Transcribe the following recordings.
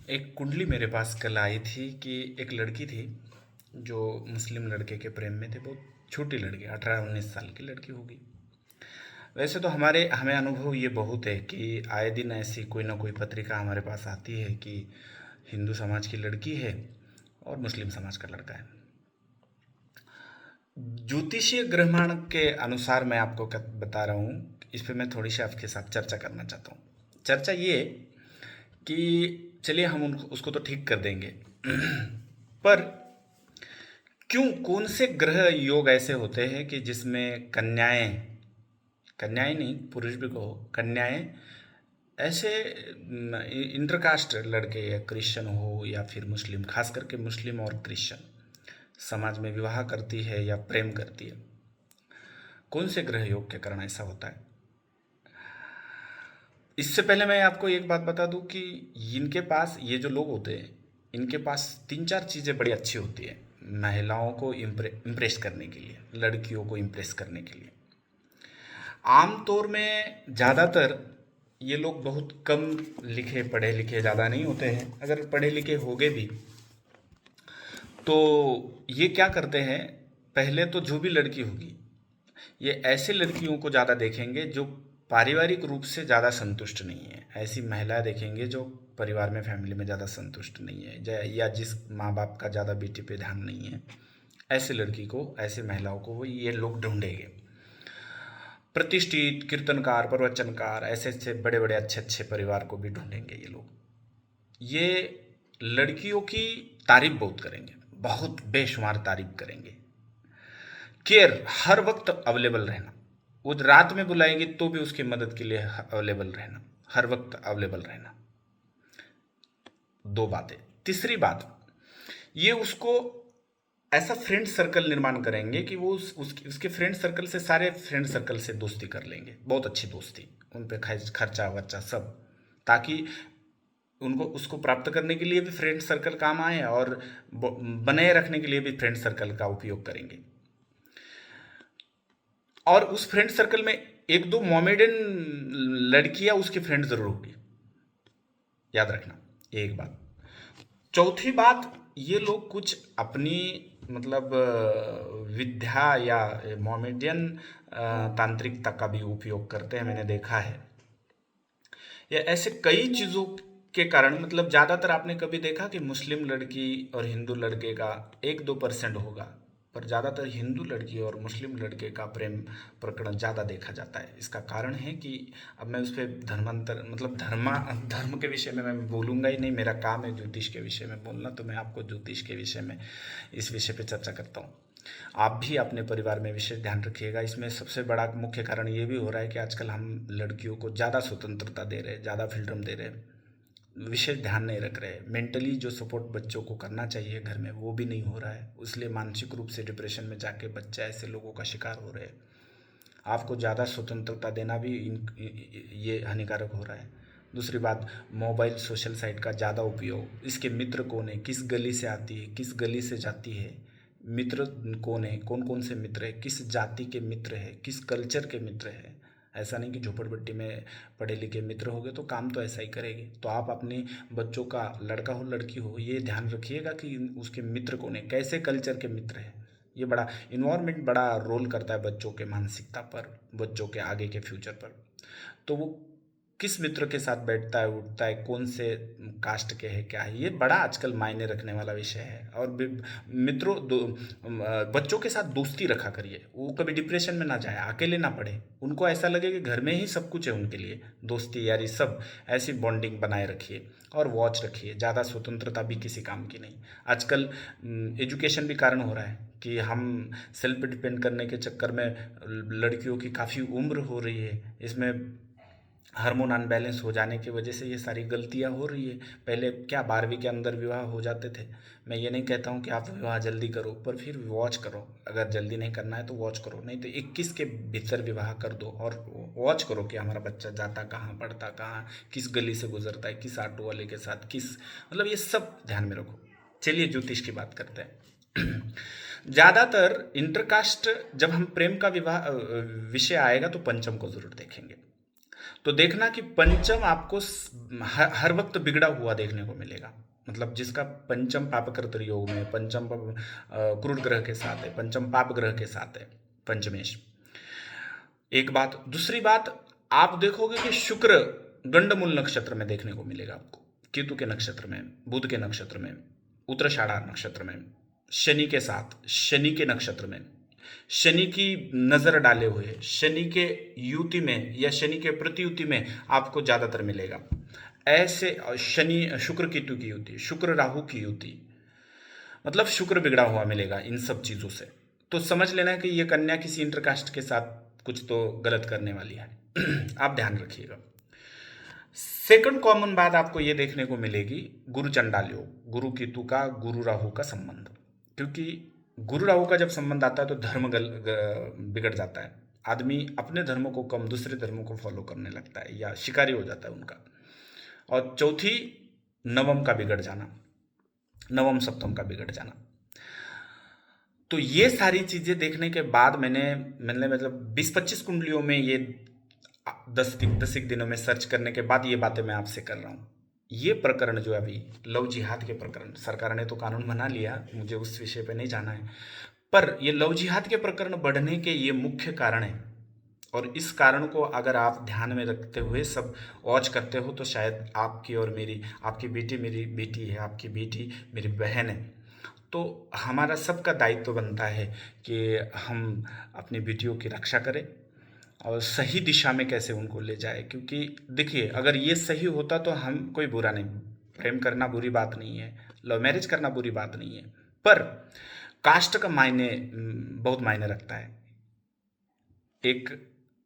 एक कुंडली मेरे पास कल आई थी कि एक लड़की थी जो मुस्लिम लड़के के प्रेम में थे। बहुत छोटी लड़की, 18-19 साल की लड़की होगी। वैसे तो हमें अनुभव ये बहुत है कि आए दिन ऐसी कोई ना कोई पत्रिका हमारे पास आती है कि हिंदू समाज की लड़की है और मुस्लिम समाज का लड़का है। ज्योतिषीय ग्रहण के अनुसार मैं आपको बता रहा हूँ, इस पे मैं थोड़ी सी आपके साथ चर्चा करना चाहता हूँ। चर्चा ये कि चलिए हम उनको उसको तो ठीक कर देंगे पर क्यों, कौन से ग्रह योग ऐसे होते हैं कि जिसमें कन्याएं, कन्याएं नहीं पुरुष भी कहो, कन्याएं ऐसे इंटरकास्ट लड़के या क्रिश्चियन हो या फिर मुस्लिम, खास करके मुस्लिम और क्रिश्चियन समाज में विवाह करती है या प्रेम करती है। कौन से ग्रह योग के कारण ऐसा होता है? इससे पहले मैं आपको एक बात बता दूं कि इनके पास, ये जो लोग होते हैं, इनके पास तीन चार चीज़ें बड़ी अच्छी होती है महिलाओं को इम्प्रेस करने के लिए, लड़कियों को इम्प्रेस करने के लिए। आमतौर में ज़्यादातर ये लोग बहुत कम लिखे पढ़े लिखे ज़्यादा नहीं होते हैं। अगर पढ़े लिखे होगे भी तो ये क्या करते हैं, पहले तो जो भी लड़की होगी ये ऐसे लड़कियों को ज़्यादा देखेंगे जो पारिवारिक रूप से ज़्यादा संतुष्ट नहीं है। ऐसी महिलाएं देखेंगे जो परिवार में, फैमिली में ज़्यादा संतुष्ट नहीं है, या जिस माँ बाप का ज़्यादा बेटी पे ध्यान नहीं है, ऐसे लड़की को, ऐसे महिलाओं को वो ये लोग ढूंढेंगे। प्रतिष्ठित कीर्तनकार, प्रवचनकार, ऐसे ऐसे बड़े बड़े अच्छे अच्छे परिवार को भी ढूंढेंगे ये लोग। ये लड़कियों की तारीफ बहुत करेंगे, बहुत बेशुमार तारीफ करेंगे। केयर, हर वक्त अवेलेबल रहना, वो रात में बुलाएंगे तो भी उसकी मदद के लिए अवेलेबल रहना, हर वक्त अवेलेबल रहना। दो बातें। तीसरी बात, ये उसको ऐसा फ्रेंड सर्कल निर्माण करेंगे कि वो उसके फ्रेंड सर्कल से, सारे फ्रेंड सर्कल से दोस्ती कर लेंगे, बहुत अच्छी दोस्ती, उन पे खर्चा वर्चा सब, ताकि उनको, उसको प्राप्त करने के लिए भी फ्रेंड सर्कल काम आए और बनाए रखने के लिए भी फ्रेंड सर्कल का उपयोग करेंगे। और उस फ्रेंड सर्कल में एक दो मोमेडन लड़कियां उसकी फ्रेंड जरूर होगी, याद रखना ये एक बात। चौथी बात, ये लोग कुछ अपनी मतलब विद्या या मोमेडियन तांत्रिकता का भी उपयोग करते हैं, मैंने देखा है। या ऐसे कई चीज़ों के कारण, मतलब ज़्यादातर आपने कभी देखा कि मुस्लिम लड़की और हिंदू लड़के का 1-2% होगा, पर ज़्यादातर हिंदू लड़की और मुस्लिम लड़के का प्रेम प्रकरण ज़्यादा देखा जाता है। इसका कारण है कि, अब मैं उस पर धर्मांतर, मतलब धर्म के विषय में मैं बोलूँगा ही नहीं, मेरा काम है ज्योतिष के विषय में बोलना, तो मैं आपको ज्योतिष के विषय में, इस विषय पे चर्चा करता हूँ। आप भी अपने परिवार में विशेष ध्यान रखिएगा। इसमें सबसे बड़ा मुख्य कारण ये भी हो रहा है कि आजकल हम लड़कियों को ज़्यादा स्वतंत्रता दे रहे हैं, ज़्यादा फ्रीडम दे रहे हैं, विशेष ध्यान नहीं रख रहे। मेंटली जो सपोर्ट बच्चों को करना चाहिए घर में, वो भी नहीं हो रहा है, इसलिए मानसिक रूप से डिप्रेशन में जाके बच्चा ऐसे लोगों का शिकार हो रहे हैं। आपको ज़्यादा स्वतंत्रता देना भी ये हानिकारक हो रहा है। दूसरी बात, मोबाइल सोशल साइट का ज़्यादा उपयोग, इसके मित्र कौन है, किस गली से आती है, किस गली से जाती है, मित्र कौन है, कौन कौन से मित्र है, किस जाति के मित्र है, किस कल्चर के मित्र है। ऐसा नहीं कि झोपड़पट्टी में पढ़े लिखे मित्र हो गए तो काम तो ऐसा ही करेंगे। तो आप अपने बच्चों का, लड़का हो लड़की हो, ये ध्यान रखिएगा कि उसके मित्र कौन है, कैसे कल्चर के मित्र हैं। ये बड़ा इन्वायरमेंट बड़ा रोल करता है बच्चों के मानसिकता पर, बच्चों के आगे के फ्यूचर पर। तो वो किस मित्र के साथ बैठता है उठता है, कौन से कास्ट के है, क्या है, ये बड़ा आजकल मायने रखने वाला विषय है। और मित्रों बच्चों के साथ दोस्ती रखा करिए, वो कभी डिप्रेशन में ना जाए, अकेले ना पड़े, उनको ऐसा लगे कि घर में ही सब कुछ है उनके लिए, दोस्ती यारी सब, ऐसी बॉन्डिंग बनाए रखिए। और वॉच रखिए, ज़्यादा स्वतंत्रता भी किसी काम की नहीं। आजकल एजुकेशन भी कारण हो रहा है कि हम सेल्फ डिपेंड करने के चक्कर में लड़कियों की काफ़ी उम्र हो रही है, इसमें हार्मोन अनबैलेंस हो जाने की वजह से ये सारी गलतियां हो रही है। पहले क्या 12वीं के अंदर विवाह हो जाते थे। मैं ये नहीं कहता हूँ कि आप विवाह जल्दी करो, पर फिर वॉच करो। अगर जल्दी नहीं करना है तो वॉच करो, नहीं तो 21 के भीतर विवाह कर दो। और वॉच करो कि हमारा बच्चा जाता कहाँ, पढ़ता कहाँ, किस गली से गुजरता है, किस ऑटो वाले के साथ, किस, मतलब ये सब ध्यान में रखो। चलिए ज्योतिष की बात करते हैं। ज़्यादातर इंटरकास्ट, जब हम प्रेम का विवाह विषय आएगा तो पंचम को जरूर देखेंगे। तो देखना कि पंचम आपको हर वक्त बिगड़ा हुआ देखने को मिलेगा। मतलब जिसका पंचम पापकर्तृ योग में, पंचम क्रूर ग्रह के साथ है, पंचम पाप ग्रह के साथ है, पंचमेश। एक बात। दूसरी बात, आप देखोगे कि शुक्र गंडमूल नक्षत्र में देखने को मिलेगा आपको, केतु के नक्षत्र में, बुध के नक्षत्र में, उत्तराषाढ़ा नक्षत्र में, शनि के साथ, शनि के नक्षत्र में, शनि की नजर डाले हुए, शनि के युति में या शनि के प्रतियुति में आपको ज्यादातर मिलेगा। ऐसे शनि शुक्र केतु की युति, शुक्र राहु की युति, मतलब शुक्र बिगड़ा हुआ मिलेगा इन सब चीजों से। तो समझ लेना कि ये कन्या किसी इंटरकास्ट के साथ कुछ तो गलत करने वाली है। आप ध्यान रखिएगा। सेकंड कॉमन बात आपको ये देखने को मिलेगी, गुरु चंडाल योग, गुरु केतु का गुरु राहु का संबंध। क्योंकि गुरु राहु का जब संबंध आता है तो धर्म बिगड़ जाता है। आदमी अपने धर्म को कम दूसरे धर्मों को फॉलो करने लगता है या शिकारी हो जाता है उनका। और चौथी, नवम का बिगड़ जाना, नवम सप्तम का बिगड़ जाना। तो ये सारी चीजें देखने के बाद मैंने मतलब 20-25 कुंडलियों में ये 10 दिनों में सर्च करने के बाद ये बातें मैं आपसे कर रहा हूँ। ये प्रकरण जो अभी लव जिहाद के प्रकरण, सरकार ने तो कानून बना लिया, मुझे उस विषय पे नहीं जाना है, पर ये लव जिहाद के प्रकरण बढ़ने के ये मुख्य कारण है। और इस कारण को अगर आप ध्यान में रखते हुए सब वॉच करते हो तो शायद आपकी और मेरी, आपकी बेटी मेरी बेटी है, आपकी बेटी मेरी बहन है, तो हमारा सबका दायित्व बनता है कि हम अपनी बेटियों की रक्षा करें और सही दिशा में कैसे उनको ले जाए। क्योंकि देखिए, अगर ये सही होता तो हम कोई बुरा नहीं, प्रेम करना बुरी बात नहीं है, लव मैरिज करना बुरी बात नहीं है, पर कास्ट का मायने बहुत मायने रखता है। एक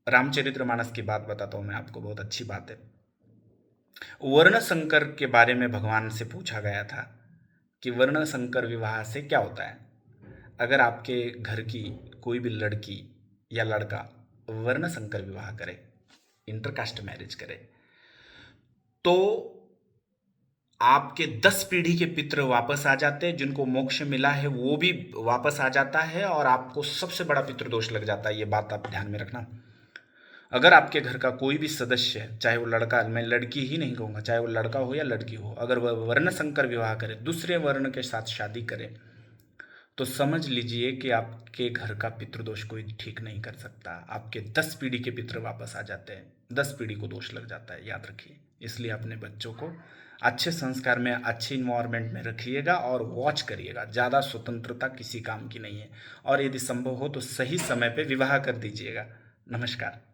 रामचरितमानस की बात बताता हूँ मैं आपको, बहुत अच्छी बात है। वर्ण संकर के बारे में भगवान से पूछा गया था कि वर्ण संकर विवाह से क्या होता है। अगर आपके घर की कोई भी लड़की या लड़का वर्ण संकर विवाह करे, इंटरकास्ट मैरिज करे, तो आपके 10 पीढ़ी के पितृ वापस आ जाते हैं, जिनको मोक्ष मिला है वो भी वापस आ जाता है, और आपको सबसे बड़ा पितृदोष लग जाता है। ये बात आप ध्यान में रखना। अगर आपके घर का कोई भी सदस्य, चाहे वो लड़का, मैं लड़की ही नहीं कहूँगा, चाहे वो लड़का हो या लड़की हो, अगर वह वर्ण संकर विवाह करे, दूसरे वर्ण के साथ शादी करे, तो समझ लीजिए कि आपके घर का पितृदोष कोई ठीक नहीं कर सकता। आपके 10 पीढ़ी के पितृ वापस आ जाते हैं, 10 पीढ़ी को दोष लग जाता है, याद रखिए। इसलिए अपने बच्चों को अच्छे संस्कार में, अच्छे इन्वायरमेंट में रखिएगा और वॉच करिएगा। ज़्यादा स्वतंत्रता किसी काम की नहीं है, और यदि संभव हो तो सही समय पे विवाह कर दीजिएगा। नमस्कार।